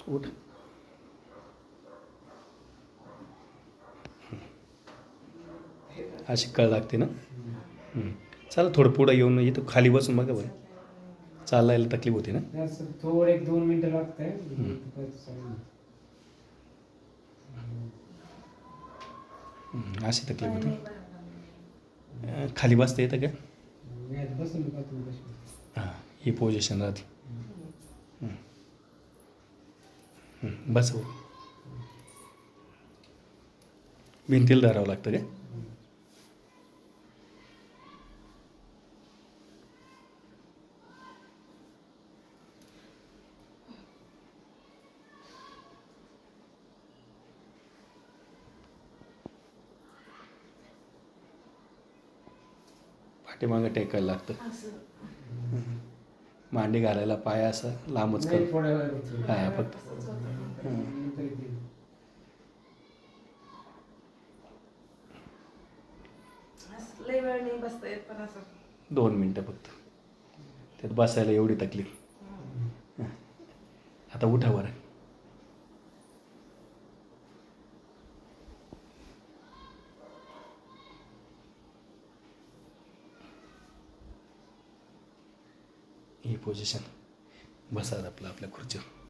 उठ. अशी कळ लागते ना. चला थोडं पुढं येऊन इथं खाली बसून बघा बरं. चालायला तकलीफ होते ना. थोडं 1-2 मिनटं लागतंय. अशी तकलीफ होते. खाली बसता येतं का. हां ही पोझिशन राहते. बस हो. भिंतीला धरावं लागतं का. पाठीमागं टेकायला लागतं. मांडी घालायला पाय असं लांबच कर. हां फक्त. लय वेळ नाही बसता येत पण असं 2 मिनटं फक्त. त्यात बसायला एवढी तकलीफ. आता उठा बरं. ही पोझिशन. बसा आपलं आपल्या खुर्चीवर.